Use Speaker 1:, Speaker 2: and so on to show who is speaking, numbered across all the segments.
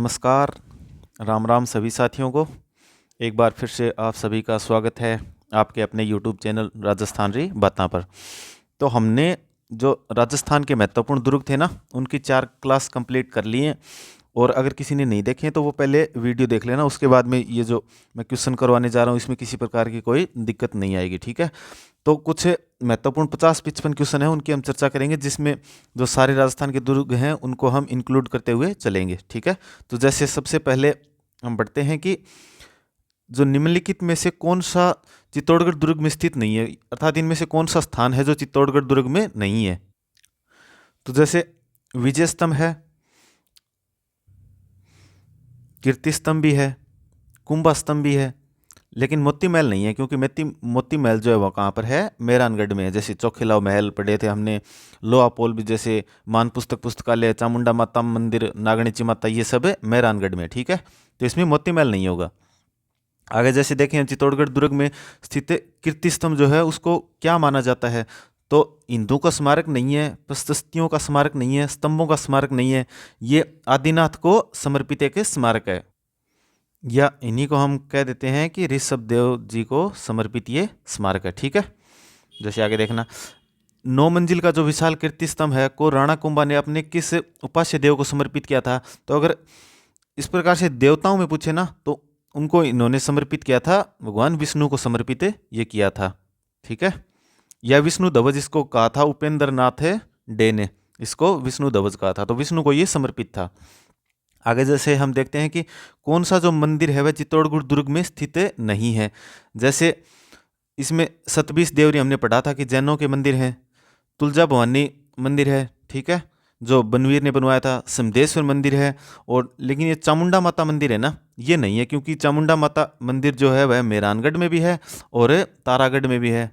Speaker 1: नमस्कार, राम राम सभी साथियों को। एक बार फिर से आप सभी का स्वागत है आपके अपने यूट्यूब चैनल राजस्थान री बातां पर। तो हमने जो राजस्थान के महत्वपूर्ण दुर्ग थे ना, उनकी 4 क्लास कंप्लीट कर ली हैं। और अगर किसी ने नहीं देखे तो वो पहले वीडियो देख लेना, उसके बाद में ये जो मैं क्वेश्चन करवाने जा रहा हूँ इसमें किसी प्रकार की कोई दिक्कत नहीं आएगी, ठीक है। तो कुछ महत्वपूर्ण 50-55 क्वेश्चन हैं, उनकी हम चर्चा करेंगे, जिसमें जो सारे राजस्थान के दुर्ग हैं उनको हम इंक्लूड करते हुए चलेंगे, ठीक है। तो जैसे सबसे पहले हम बढ़ते हैं कि जो निम्नलिखित में से कौन सा चित्तौड़गढ़ दुर्ग में स्थित नहीं है, अर्थात इनमें से कौन सा स्थान है जो चित्तौड़गढ़ दुर्ग में नहीं है। तो जैसे विजय स्तंभ है, कीर्ति स्तंभ भी है, कुंभा स्तंभ भी है, लेकिन मोती महल नहीं है, क्योंकि मोती महल जो है वो कहाँ पर है, मेहरानगढ़ में है। जैसे चौखिलाव महल पढ़े थे हमने, लोहा पोल भी, जैसे मान पुस्तकालय, चामुंडा माता मंदिर, नागणीची माता, ये सब है मेहरानगढ़ में, ठीक है। तो इसमें मोती महल नहीं होगा। आगे जैसे देखें, चित्तौड़गढ़ दुर्ग में स्थित कीर्ति स्तंभ जो है उसको क्या माना जाता है, तो हिंदू का स्मारक नहीं है, प्रशस्तियों का स्मारक नहीं है, स्तंभों का स्मारक नहीं है, ये आदिनाथ को समर्पित एक स्मारक है, या इन्हीं को हम कह देते हैं कि ऋषभ देव जी को समर्पित ये स्मारक है, ठीक है। जैसे आगे देखना, 9 मंजिल का जो विशाल कीर्ति स्तंभ है को राणा कुंभा ने अपने किस उपास्य देव को समर्पित किया था। तो अगर इस प्रकार से देवताओं में पूछे ना, तो उनको इन्होंने समर्पित किया था, भगवान विष्णु को समर्पित ये किया था, ठीक है। या विष्णु ध्वज इसको कहा था उपेंद्र नाथ डे ने, इसको विष्णु ध्वज कहा था, तो विष्णु को ये समर्पित था। आगे जैसे हम देखते हैं कि कौन सा जो मंदिर है वह चित्तौड़गढ़ दुर्ग में स्थित नहीं है। जैसे इसमें सतबीस देवरी हमने पढ़ा था कि जैनों के मंदिर हैं, तुलजा भवानी मंदिर है, ठीक है, जो बनवीर ने बनवाया था, सिमदेश्वर मंदिर है, और लेकिन ये चामुंडा माता मंदिर है ना, ये नहीं है, क्योंकि चामुंडा माता मंदिर जो है वह मेहरानगढ़ में भी है और तारागढ़ में भी है,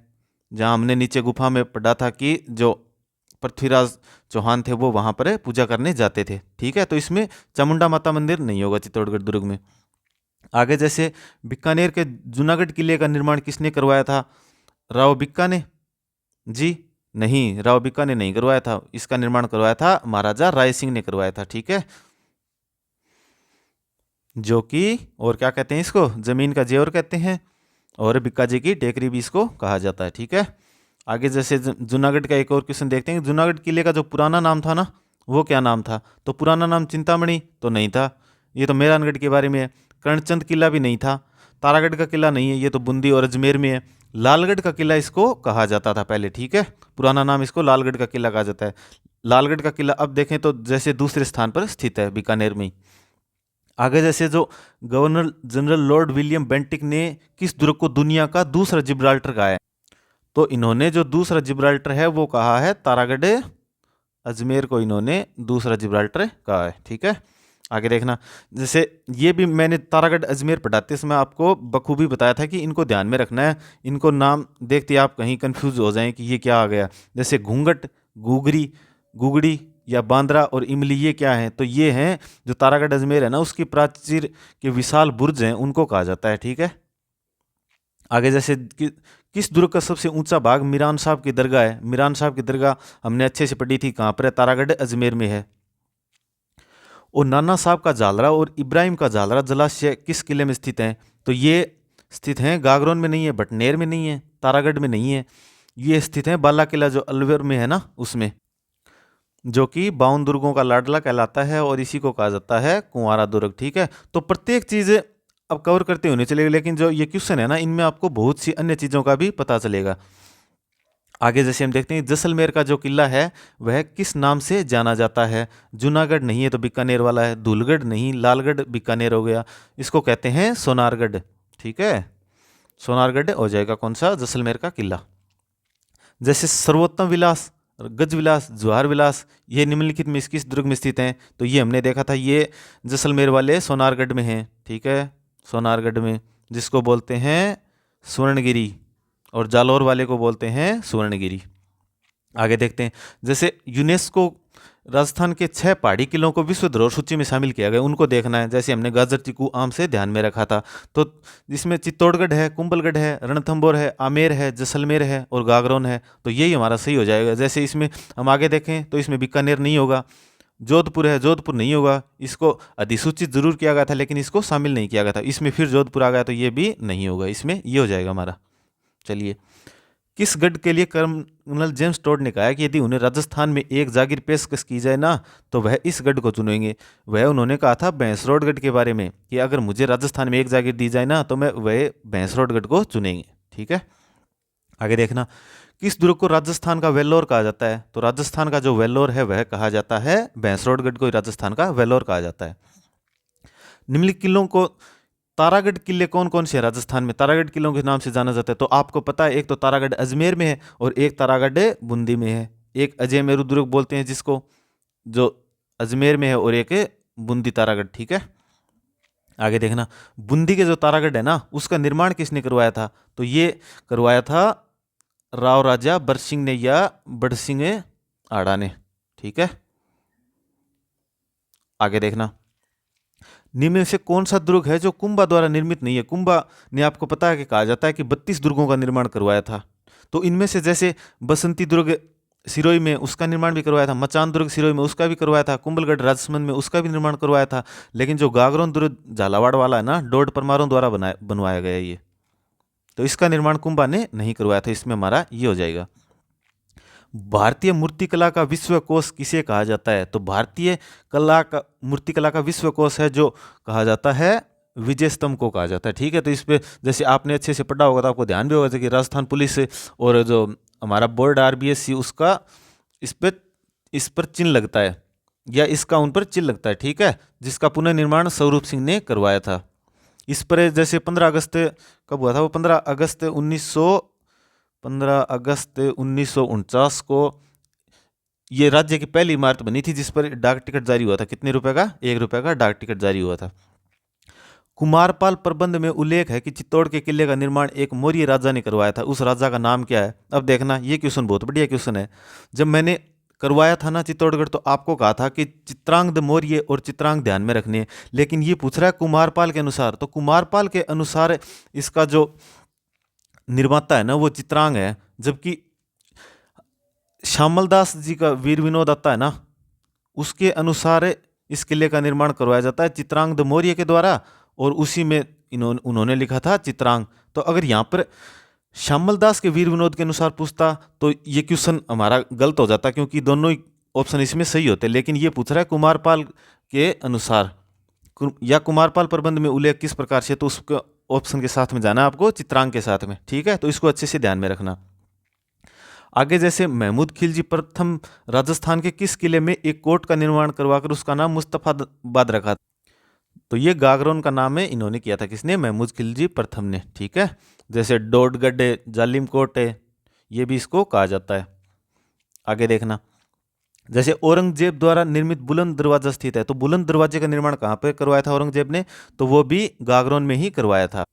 Speaker 1: जहाँ हमने नीचे गुफा में पढ़ा था कि जो पृथ्वीराज चौहान थे वो वहां पर पूजा करने जाते थे, ठीक है। तो इसमें चामुंडा माता मंदिर नहीं होगा चित्तौड़गढ़ दुर्ग में। आगे जैसे बीकानेर के जूनागढ़ किले का निर्माण किसने करवाया था, राव बिक्का ने जी, नहीं, राव बिक्का ने नहीं करवाया था, इसका निर्माण करवाया था महाराजा राय सिंह ने करवाया था, ठीक है। जो कि और क्या कहते हैं इसको, जमीन का जेवर कहते हैं, और बिक्का जी की टेकरी भी इसको कहा जाता है, ठीक है। आगे जैसे जूनागढ़ का एक और क्वेश्चन देखते हैं, जूनागढ़ किले का जो पुराना नाम था ना, वो क्या नाम था। तो पुराना नाम चिंतामणि तो नहीं था, ये तो मेहरानगढ़ के बारे में है। कर्णचंद किला भी नहीं था, तारागढ़ का किला नहीं है, ये तो बूंदी और अजमेर में है। लालगढ़ का किला इसको कहा जाता था पहले, ठीक है, पुराना नाम इसको लालगढ़ का किला कहा जाता है। लालगढ़ का किला अब देखें तो जैसे दूसरे स्थान पर स्थित है, बीकानेर में। आगे जैसे जो governor general Lord William Bentinck ने किस दुर्ग को दुनिया का दूसरा जिब्राल्टर कहा है, तो इन्होंने जो दूसरा जिब्राल्टर है वो कहा है तारागढ़ अजमेर को, इन्होंने दूसरा जिब्राल्टर कहा है, ठीक है। आगे देखना, जैसे ये भी मैंने तारागढ़ अजमेर पढ़ाते समय आपको बखूबी बताया था कि इनको ध्यान में रखना है, इनको नाम देखते आप कहीं कंफ्यूज हो जाएं कि ये क्या आ गया। जैसे घूंघट, गुगरी, गुगड़ी या बांद्रा और इमली, ये क्या है, तो ये हैं जो तारागढ़ अजमेर है ना उसकी प्राचीर के विशाल बुर्ज हैं, उनको कहा जाता है, ठीक है। आगे जैसे किस दुर्ग का सबसे ऊंचा भाग मीरान साहब की दरगाह है। मीरान साहब की दरगाह हमने अच्छे से पढ़ी थी, कहाँ पर है, तारागढ़ अजमेर में है। और नाना साहब का झालरा और इब्राहिम का झालरा जलाशय किस किले में स्थित हैं, तो ये स्थित हैं गागरोन में नहीं है, भटनेर में नहीं है, तारागढ़ में नहीं है, ये स्थित हैं बाला किला जो अलवर में है ना उसमें, जो कि 52 दुर्गों का लाडला कहलाता है और इसी को कहा जाता है कुंवारा दुर्ग, ठीक है। तो प्रत्येक चीज़ अब कवर करते होने चलेगा, लेकिन जो ये क्वेश्चन है ना इनमें आपको बहुत सी अन्य चीज़ों का भी पता चलेगा। आगे जैसे हम देखते हैं, जैसलमेर का जो किला है वह किस नाम से जाना जाता है। जूनागढ़ नहीं है तो बीकानेर वाला है, धूलगढ़ नहीं, लालगढ़ बीकानेर हो गया, इसको कहते हैं सोनारगढ़, ठीक है। सोनारगढ़ हो जाएगा कौन सा, जैसलमेर का किला। जैसे सर्वोत्तम विलास, गज विलास, जवाहर विलास, ये निम्नलिखित में किस दुर्ग में स्थित हैं, तो ये हमने देखा था, ये जैसलमेर वाले सोनारगढ़ में हैं, ठीक है, सोनारगढ़ में, जिसको बोलते हैं स्वर्णगिरी, और जालौर वाले को बोलते हैं स्वर्णगिरी। आगे देखते हैं, जैसे यूनेस्को राजस्थान के 6 पहाड़ी किलों को विश्व धरोहर सूची में शामिल किया गया, उनको देखना है। जैसे हमने गाजर, चीकू, आम से ध्यान में रखा था, तो इसमें चित्तौड़गढ़ है, कुंभलगढ़ है, रणथंभौर है, आमेर है, जैसलमेर है और गागरोन है, तो यही हमारा सही हो जाएगा। जैसे इसमें हम आगे देखें तो इसमें बीकानेर नहीं होगा, जोधपुर है, जोधपुर नहीं होगा, इसको अधिसूचित जरूर किया गया था लेकिन इसको शामिल नहीं किया गया था। इसमें फिर जोधपुर आ गया तो ये भी नहीं होगा, इसमें ये हो जाएगा हमारा। चलिए, किस गढ़ के लिए कर्नल जेम्स टोड ने कहा कि यदि उन्हें राजस्थान में एक जागीर पेशकश की जाए ना तो वह इस गढ़ को चुनेंगे। वह उन्होंने कहा था भैंसरोडगढ़ के बारे में कि अगर मुझे राजस्थान में एक जागीर दी जाए ना तो मैं वह भैंसरोडगढ़ को चुनेंगे। ठीक है, आगे देखना, किस दुर्ग को राजस्थान का वेल्लोर कहा जाता है? तो राजस्थान का जो वेल्लोर है वह कहा जाता है भैंसरोडगढ़ को ही राजस्थान का वेल्लोर कहा जाता है। निम्नलिखित किलों को, तारागढ़ किले कौन कौन से हैं राजस्थान में? तारागढ़ किलों के नाम से जाना जाता है। तो आपको पता है, एक तो तारागढ़ अजमेर में है और एक तारागढ़ बूंदी में है। एक अजय मेरू दुर्ग बोलते हैं जिसको, जो अजमेर में है, और एक है बूंदी तारागढ़। ठीक है, आगे देखना, बूंदी के जो तारागढ़ है ना उसका निर्माण किसने करवाया था? तो ये करवाया था राव राजा बरसिंह ने या बड़सिंह आड़ा ने। ठीक है, आगे देखना, निम्न में से कौन सा दुर्ग है जो कुंभा द्वारा निर्मित नहीं है? कुंभा ने आपको पता है कि कहा जाता है कि 32 दुर्गों का निर्माण करवाया था। तो इनमें से जैसे बसंती दुर्ग सिरोही में, उसका निर्माण भी करवाया था। मचान दुर्ग सिरोही में, उसका भी करवाया था। कुंभलगढ़ राजसमंद में, उसका भी निर्माण करवाया था। लेकिन जो गागरोन दुर्ग झालावाड़ वाला है ना, डोड परमारों द्वारा बनवाया गया ये, तो इसका निर्माण कुंभा ने नहीं करवाया था। इसमें हमारा ये हो जाएगा। भारतीय मूर्तिकला का विश्वकोश किसे कहा जाता है? तो भारतीय कला का, मूर्तिकला का विश्वकोश है जो कहा जाता है विजय स्तंभ को कहा जाता है। ठीक है, तो इस पे जैसे आपने अच्छे से पढ़ा होगा तो आपको ध्यान भी होगा कि राजस्थान पुलिस और जो हमारा बोर्ड आरबीएससी, उसका इस पर चिन्ह लगता है या इसका उन पर चिन्ह लगता है। ठीक है, जिसका पुनर्निर्माण स्वरूप सिंह ने करवाया था। इस पर जैसे 15 अगस्त कब हुआ था? वो 15 अगस्त 1949 को ये राज्य की पहली इमारत बनी थी जिस पर डाक टिकट जारी हुआ था। कितने रुपए का? 1 रुपए का डाक टिकट जारी हुआ था। कुमारपाल प्रबंध में उल्लेख है कि चित्तौड़ के किले का निर्माण एक मौर्य राजा ने करवाया था। उस राजा का नाम क्या है? अब देखना, ये क्वेश्चन बहुत बढ़िया क्वेश्चन है। जब मैंने करवाया था ना चित्तौड़गढ़, तो आपको कहा था कि चित्रांगद मौर्य और चित्रांग ध्यान में रखने, लेकिन ये पूछ रहा है कुमारपाल के अनुसार। तो कुमारपाल के अनुसार इसका जो निर्माता है ना वो चित्रांग है, जबकि श्यामलदास जी का वीर विनोद आता है ना, उसके अनुसार इस किले का निर्माण करवाया जाता है चित्रांगद मौर्य के द्वारा, और उसी में उन्होंने लिखा था चित्रांग। तो अगर यहाँ पर श्यामलदास के वीर विनोद के अनुसार पूछता तो ये क्वेश्चन हमारा गलत हो जाता, क्योंकि दोनों ही ऑप्शन इसमें सही होते। लेकिन ये पूछ रहा है कुमारपाल के अनुसार या कुमारपाल प्रबंध में उल्लेख किस प्रकार से, तो उसके ऑप्शन के साथ में जाना आपको, चित्रांग के साथ में। ठीक है, तो इसको अच्छे से ध्यान में रखना। आगे जैसे महमूद खिलजी प्रथम राजस्थान के किस किले में एक कोट का निर्माण करवाकर उसका नाम मुस्तफाबाद रखा? तो ये गागरोन का नाम है, इन्होंने किया था। किसने? महमूद खिलजी प्रथम ने। ठीक है, जैसे डोडगढ़ है, जालिम कोट है, ये भी इसको कहा जाता है। आगे देखना, जैसे औरंगजेब द्वारा निर्मित बुलंद दरवाजा स्थित है, तो बुलंद दरवाजे का निर्माण कहाँ पे करवाया था औरंगजेब ने? तो वो भी गागरोन में ही करवाया था।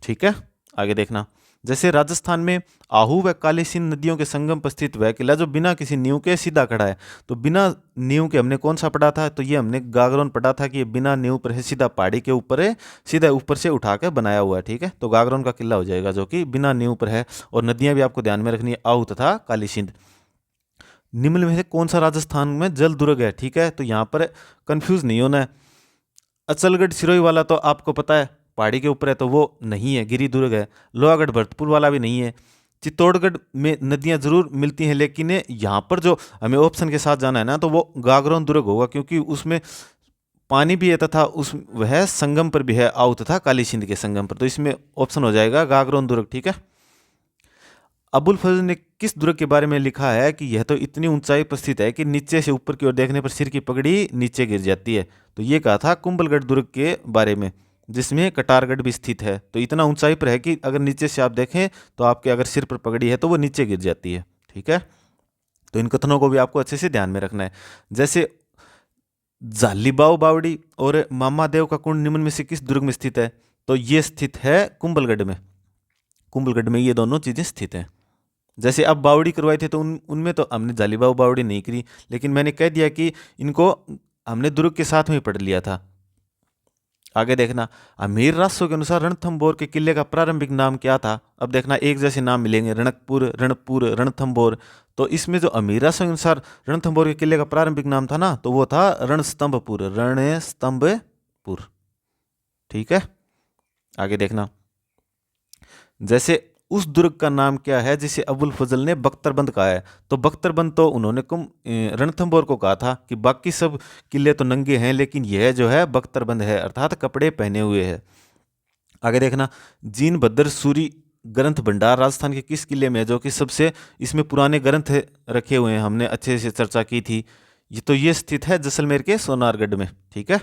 Speaker 1: ठीक है, आगे देखना, जैसे राजस्थान में आहू व काली सिंध नदियों के संगम पर स्थित वह किला जो बिना किसी नींव के सीधा खड़ा है। तो बिना नींव के हमने कौन सा पढ़ा था? तो ये हमने गागरोन पढ़ा था कि ये बिना नींव पर है, सीधा पहाड़ी के ऊपर है, सीधा ऊपर से उठा के बनाया हुआ है। ठीक है, तो गागरोन का किला हो जाएगा जो कि बिना नींव पर है। और नदियां भी आपको ध्यान में रखनी है, आहू तथा काली सिंध। निम्न में से कौन सा राजस्थान में जल दुर्ग है? ठीक है, तो यहाँ पर कंफ्यूज नहीं होना है। अचलगढ़ सिरोही वाला तो आपको पता है पहाड़ी के ऊपर है, तो वो नहीं है, गिरी दुर्ग है। लोहागढ़ भरतपुर वाला भी नहीं है। चित्तौड़गढ़ में नदियां जरूर मिलती हैं, लेकिन यहाँ पर जो हमें ऑप्शन के साथ जाना है ना, तो वो गागरोन दुर्ग होगा, क्योंकि उसमें पानी भी है तथा उस वह संगम पर भी है, आओ तथा काली सिंध के संगम पर। तो इसमें ऑप्शन हो जाएगा गागरोन दुर्ग। ठीक है, अबुल फजल ने किस दुर्ग के बारे में लिखा है कि यह तो इतनी ऊंचाई पर स्थित है कि नीचे से ऊपर की ओर देखने पर सिर की पगड़ी नीचे गिर जाती है? तो ये कहा था कुंभलगढ़ दुर्ग के बारे में, जिसमें कटारगढ़ भी स्थित है। तो इतना ऊंचाई पर है कि अगर नीचे से आप देखें तो आपके अगर सिर पर पगड़ी है तो वो नीचे गिर जाती है। ठीक है, तो इन कथनों को भी आपको अच्छे से ध्यान में रखना है। जैसे जालीबाव बावड़ी और मामादेव का कुंड निम्न में से किस दुर्ग में स्थित है? तो ये स्थित है कुंभलगढ़ में। कुंभलगढ़ में ये दोनों चीजें स्थित हैं। जैसे अब बावड़ी करवाई थी तो उनमें तो हमने जालीबाव बावड़ी नहीं करी, लेकिन मैंने कह दिया कि इनको हमने दुर्ग के साथ में पढ़ लिया था। आगे देखना, अमीर रासों के अनुसार रणथंभौर के किले का प्रारंभिक नाम क्या था। अब देखना एक जैसे नाम मिलेंगे, रणकपुर, रणपुर, रणथंभौर। तो इसमें जो अमीर रासों के अनुसार रणथंभौर के किले का प्रारंभिक नाम था ना, तो वो था रणस्तंभपुर, रणस्तंभपुर। ठीक है, आगे देखना, जैसे उस दुर्ग का नाम क्या है जिसे अबुल फजल ने बख्तरबंद कहा है। तो बख्तरबंद तो उन्होंने रणथंभौर को कहा था कि बाकी सब किले तो नंगे हैं लेकिन यह जो है बख्तरबंद है, अर्थात कपड़े पहने हुए है। आगे देखना, जीन भद्र सूरी ग्रंथ भंडार राजस्थान के किस किले में है, जो कि सबसे इसमें पुराने ग्रंथ रखे हुए हैं, हमने अच्छे से चर्चा की थी। ये स्थित है जैसलमेर के सोनारगढ़ में। ठीक है,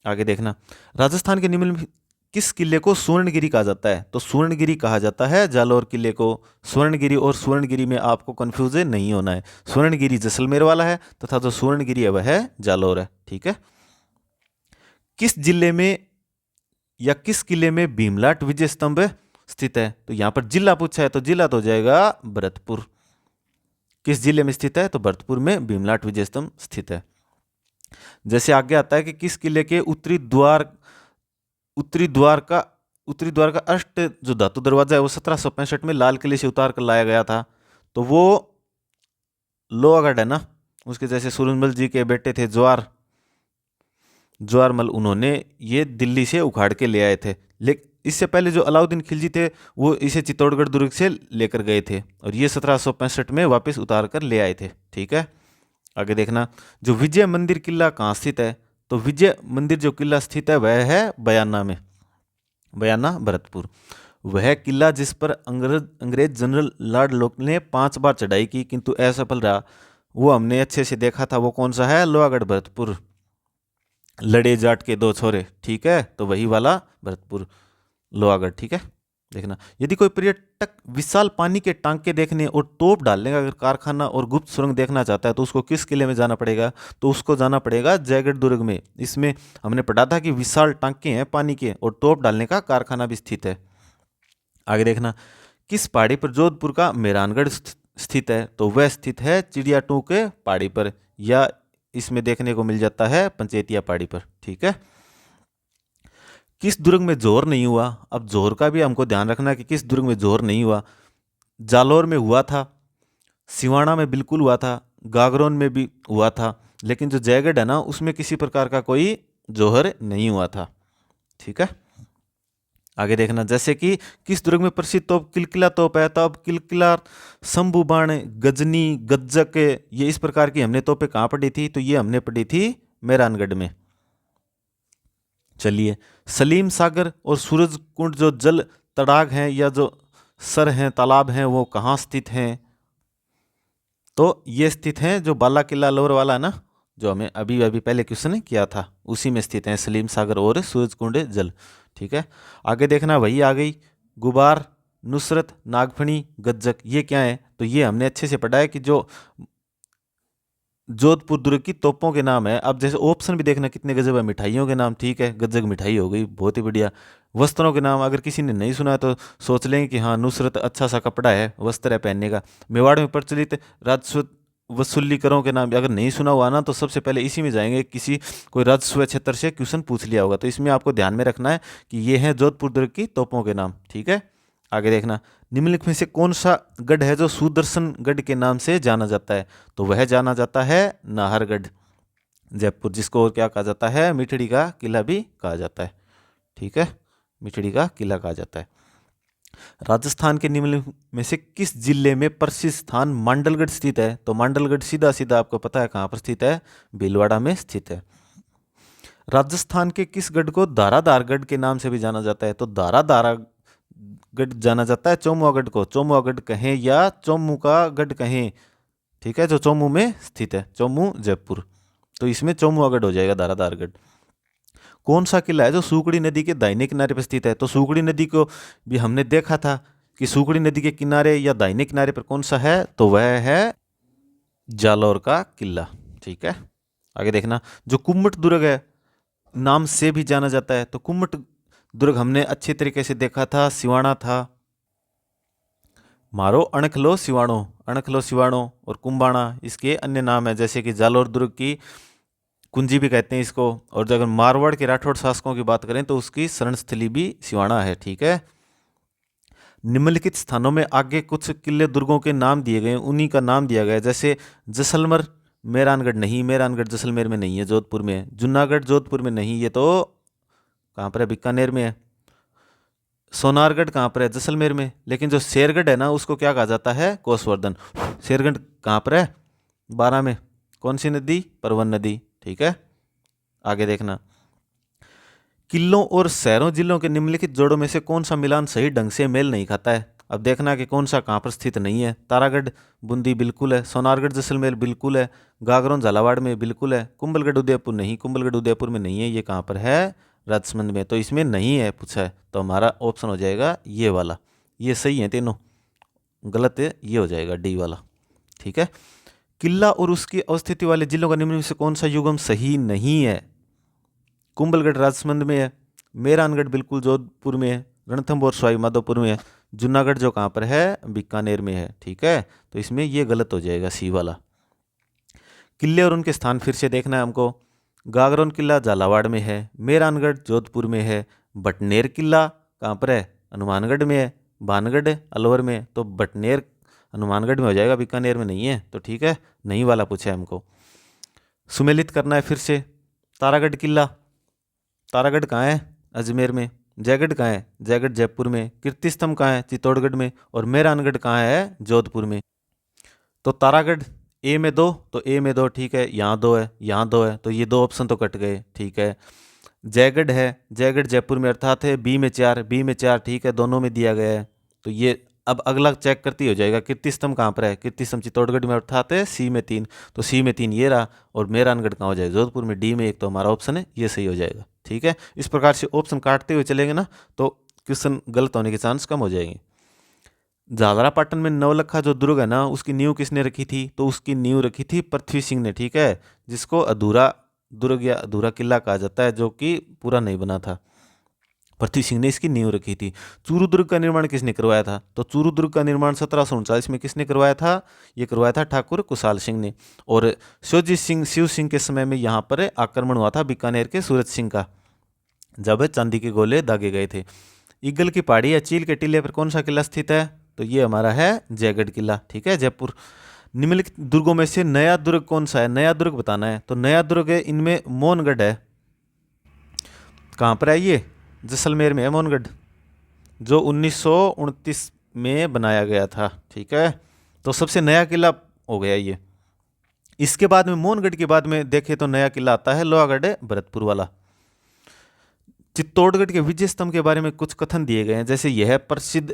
Speaker 1: आगे देखना, राजस्थान के निम्न किस किले को सुवर्णगिरी कहा जाता है। तो सुवर्णगिरी कहा जाता है जालौर किले को। स्वर्णगिरी और सुवर्णगिरी में आपको कंफ्यूज नहीं होना है, स्वर्णगिरी जैसलमेर वाला है तथा जो सुवर्णगिरी है वह है जालौर है। ठीक है, किस जिले में या किस किले में भीमलाट विजय स्तंभ स्थित है। तो यहां पर जिला पूछा है तो जिला तो हो जाएगा भरतपुर। किस जिले में स्थित है, तो भरतपुर में भीमलाट विजय स्तंभ स्थित है। जैसे आगे आता है कि किस किले के उत्तरी द्वार का अष्ट जो धातु दरवाजा है वो 1765 में लाल किले से उतार कर लाया गया था। तो वो लोहागढ़ है ना, उसके जैसे सूरजमल जी के बेटे थे ज्वारमल, उन्होंने ये दिल्ली से उखाड़ के ले आए थे। लेकिन इससे पहले जो अलाउद्दीन खिलजी थे वो इसे चित्तौड़गढ़ दुर्ग से लेकर गए थे और ये 1765 में वापस उतार कर ले आए थे। ठीक है, आगे देखना, जो विजय मंदिर किला कहाँ स्थित है। तो विजय मंदिर जो किला स्थित है वह है बयाना में, बयाना भरतपुर। वह किला जिस पर अंग्रेज जनरल लॉर्ड लोक ने 5 बार चढ़ाई की किंतु असफल रहा, वो हमने अच्छे से देखा था। वो कौन सा है, लोहागढ़ भरतपुर, लड़े जाट के 2 छोरे। ठीक है, तो वही वाला भरतपुर लोहागढ़। ठीक है, देखना, यदि कोई पर्यटक विशाल पानी के टांके देखने और तोप डालने का अगर कारखाना और गुप्त सुरंग देखना चाहता है तो उसको किस किले में जाना पड़ेगा। तो उसको जाना पड़ेगा जयगढ़ दुर्ग में। इसमें हमने पढ़ा था कि विशाल टांके हैं पानी के और तोप डालने का कारखाना भी स्थित है। आगे देखना, किस पहाड़ी पर जोधपुर का मेहरानगढ़ स्थित है। तो वह स्थित है चिड़िया टू के पहाड़ी पर, या इसमें देखने को मिल जाता है पंचेतिया पहाड़ी पर। ठीक है, किस दुर्ग में जोहर नहीं हुआ। अब जोहर का भी हमको ध्यान रखना है कि किस दुर्ग में जोहर नहीं हुआ। जालौर में हुआ था, सिवाना में बिल्कुल हुआ था, गागरोन में भी हुआ था, लेकिन जो जयगढ़ है ना उसमें किसी प्रकार का कोई जोहर नहीं हुआ था। ठीक है, आगे देखना, जैसे कि किस दुर्ग में प्रसिद्ध तोप किलकिला तोप है। तो अब किलकिला, शंभू बाण, गजनी, गज्जक, ये इस प्रकार की हमने तोपें कहाँ पढ़ी थी। तो ये हमने पढ़ी थी मेहरानगढ़ में। चलिए, सलीम सागर और सूरज कुंड जो जल तड़ाग हैं या जो सर हैं, तालाब हैं, वो कहाँ स्थित हैं। तो ये स्थित हैं जो बाला किला लोअर वाला ना, जो हमें अभी अभी पहले क्वेश्चन किया था, उसी में स्थित हैं सलीम सागर और सूरज कुंड जल। ठीक है, आगे देखना, वही आ गई गुबार, नुसरत, नागफणी, गज्जक, ये क्या है। तो ये हमने अच्छे से पढ़ा है कि जो जोधपुर दुर्ग की तोपों के नाम है। अब जैसे ऑप्शन भी देखना कितने गजब है, मिठाइयों के नाम। ठीक है, गज्जक मिठाई हो गई, बहुत ही बढ़िया। वस्त्रों के नाम अगर किसी ने नहीं सुना तो सोच लेंगे कि हाँ नुसरत अच्छा सा कपड़ा है, वस्त्र है पहनने का। मेवाड़ में प्रचलित राजस्व वसूली करों के नाम अगर नहीं सुना हुआ ना तो सबसे पहले इसी में जाएंगे, किसी कोई राजस्व क्षेत्र से क्वेश्चन पूछ लिया होगा। तो इसमें आपको ध्यान में रखना है कि ये है जोधपुर दुर्ग की तोपों के नाम। ठीक है, आगे देखना, निम्नलिखित में से कौन सा गढ़ है जो सुदर्शन गढ़ के नाम से जाना जाता है। तो वह जाना जाता है नाहरगढ़ जयपुर, जिसको और क्या कहा जाता है, मिठड़ी का किला भी कहा जाता है। ठीक है, मिठड़ी का किला कहा जाता है। राजस्थान के निम्नलिखित में से किस जिले में प्रसिद्ध स्थान मांडलगढ़ स्थित है। तो मांडलगढ़ सीधा सीधा आपको पता है कहाँ पर स्थित है, भीलवाड़ा में स्थित है। राजस्थान के किस गढ़ को धाराधारगढ़ के नाम से भी जाना जाता है। तो धाराधारगढ़ जाना जाता है चौमुआ गढ़ को, चौमुआ गढ़ कहें या चौमू का गढ़ कहें। ठीक है, जो चौमू में स्थित है, चौमू जयपुर, तो इसमें चौमुआ गढ़ हो जाएगा धाराधारगढ़। कौन सा किला है जो सूकड़ी नदी के दाहिने किनारे पर स्थित है। तो सूकड़ी नदी को भी हमने देखा था कि सूकड़ी नदी के किनारे या दाहिने किनारे पर कौन सा है, तो वह है जालौर का किला। ठीक है, आगे देखना, जो कुम्मट दुर्ग है नाम से भी जाना जाता है। तो कुम्मट दुर्ग हमने अच्छे तरीके से देखा था, सिवाना था। मारो अणखलो सिवाणो और कुंबाणा इसके अन्य नाम है, जैसे कि जालौर दुर्ग की कुंजी भी कहते हैं इसको। और अगर मारवाड़ के राठौड़ शासकों की बात करें तो उसकी शरणस्थली भी सिवाना है, ठीक है। निम्नलिखित स्थानों में आगे कुछ किले दुर्गों के नाम दिए गए, उन्हीं का नाम दिया गया है। जैसे जैसलमेर मेहरानगढ़ नहीं, मेहरानगढ़ जैसलमेर में नहीं है, जोधपुर में है। जूनागढ़ जोधपुर में नहीं, ये तो कहाँ पर है, बीकानेर में है। सोनारगढ़ कहाँ पर है, जैसलमेर में। लेकिन जो शेरगढ़ है ना, उसको क्या कहा जाता है, कोसवर्धन। शेरगढ़ कहाँ पर है, 12 में। कौन सी नदी, परवन नदी, ठीक है। आगे देखना, किलों और शहरों जिलों के निम्नलिखित जोड़ों में से कौन सा मिलान सही ढंग से मेल नहीं खाता है। अब देखना कि कौन सा कहाँ पर स्थित नहीं है। तारागढ़ बूंदी बिल्कुल है, सोनारगढ़ जैसलमेर बिल्कुल है, गागरोन झालावाड़ में बिल्कुल है, कुंभलगढ़ उदयपुर नहीं, कुंभलगढ़ उदयपुर में नहीं है। ये कहाँ पर है, राजसमंद में। तो इसमें नहीं है पूछा है, तो हमारा ऑप्शन हो जाएगा ये वाला। ये सही है तीनों, गलत है ये हो जाएगा डी वाला, ठीक है। किला और उसकी अवस्थिति वाले जिलों का निम्न में से कौन सा युगम सही नहीं है। कुंभलगढ़ राजसमंद में है, मेहरानगढ़ बिल्कुल जोधपुर में है, रणथंभौर सवाई माधोपुर में है, जूनागढ़ जो कहाँ पर है, बीकानेर में है, ठीक है। तो इसमें ये गलत हो जाएगा सी वाला। किले और उनके स्थान फिर से देखना है हमको। गागरोन किला झालावाड़ में है, मेहरानगढ़ जोधपुर में है, बटनेर किला कहाँ पर है, हनुमानगढ़ में है, भानगढ़ अलवर में। तो बटनेर हनुमानगढ़ में हो जाएगा, बीकानेर में नहीं है, तो ठीक है, नहीं वाला पूछा है हमको। सुमेलित करना है फिर से। तारागढ़ किला, तारागढ़ कहाँ है, अजमेर में। जयगढ़ कहाँ है, जयगढ़ जयपुर में। कीर्ति स्तंभ कहाँ है, चित्तौड़गढ़ में। और मेहरानगढ़ कहाँ है, जोधपुर में। तो तारागढ़ ए में 2, तो ए में 2, ठीक है। यहाँ 2 है, यहाँ 2 है, तो ये 2 ऑप्शन तो कट गए, ठीक है। जयगढ़ है, जयगढ़ जयपुर में अर्थात है बी में 4, बी में 4, ठीक है, दोनों में दिया गया है। तो ये अब अगला चेक करती हो जाएगा। कीर्ति स्तंभ कहाँ पर है, कीर्ति स्तंभ चित्तौड़गढ़ में अर्थात है सी में 3, तो सी में 3 ये रहा। और मेहरानगढ़ कहाँ हो जाएगा, जोधपुर में, डी में 1, तो हमारा ऑप्शन है ये सही हो जाएगा, ठीक है। इस प्रकार से ऑप्शन काटते हुए चलेंगे ना, तो क्वेश्चन गलत होने के चांस कम हो जाएंगे। झालरापाटन में नवलखा जो दुर्ग है ना, उसकी नींव किसने रखी थी, तो उसकी नींव रखी थी पृथ्वी सिंह ने, ठीक है। जिसको अधूरा दुर्ग या अधूरा किला कहा जाता है, जो कि पूरा नहीं बना था। पृथ्वी सिंह ने इसकी नींव रखी थी। चूरू दुर्ग का निर्माण किसने करवाया था, तो चूरू दुर्ग का निर्माण 1739 में किसने करवाया था, ये करवाया था ठाकुर कुशाल सिंह ने। और शिवजी सिंह, शिव सिंह के समय में यहाँ पर आक्रमण हुआ था बीकानेर के सूरज सिंह का, जब चांदी के गोले दागे गए थे। ईगल की पहाड़ी या चील के टीले पर कौन सा किला स्थित है, तो ये हमारा है जयगढ़ किला, ठीक है, जयपुर। निम्नलिखित दुर्गों में से नया दुर्ग कौन सा है, नया दुर्ग बताना है। तो नया दुर्ग है, इनमें मोहनगढ़ है। कहाँ पर है ये, जैसलमेर में है मोहनगढ़, जो 1929 में बनाया गया था, ठीक है। तो सबसे नया किला हो गया ये। इसके बाद में मोहनगढ़ के बाद में देखें तो नया किला आता है लोहागढ़ भरतपुर वाला। चित्तौड़गढ़ के विजय स्तंभ के बारे में कुछ कथन दिए गए हैं। जैसे यह प्रसिद्ध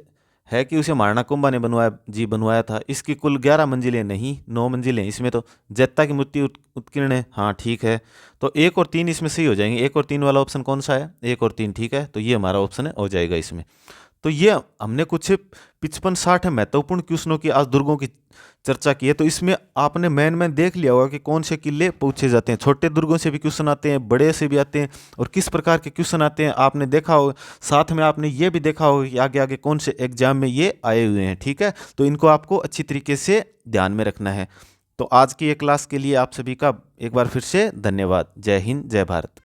Speaker 1: है कि उसे महाराणा कुंभा ने बनवाया था। इसकी कुल 11 मंजिलें नहीं, 9 मंजिलें। इसमें तो जैता की मूर्ति उत्कीर्ण है, हाँ ठीक है। तो 1 और 3 इसमें सही हो जाएंगे। 1 और 3 वाला ऑप्शन कौन सा है, 1 और 3, ठीक है। तो ये हमारा ऑप्शन है, हो जाएगा इसमें। तो ये हमने कुछ 55-60 महत्वपूर्ण क्वेश्चनों की आज दुर्गों की चर्चा की है। तो इसमें आपने मैन देख लिया होगा कि कौन से किले पूछे जाते हैं। छोटे दुर्गों से भी क्वेश्चन आते हैं, बड़े से भी आते हैं, और किस प्रकार के क्वेश्चन आते हैं आपने देखा होगा। साथ में आपने ये भी देखा होगा कि आगे आगे कौन से एग्जाम में ये आए हुए हैं, ठीक है। तो इनको आपको अच्छी तरीके से ध्यान में रखना है। तो आज की ये क्लास के लिए आप सभी का एक बार फिर से धन्यवाद। जय हिंद, जय भारत।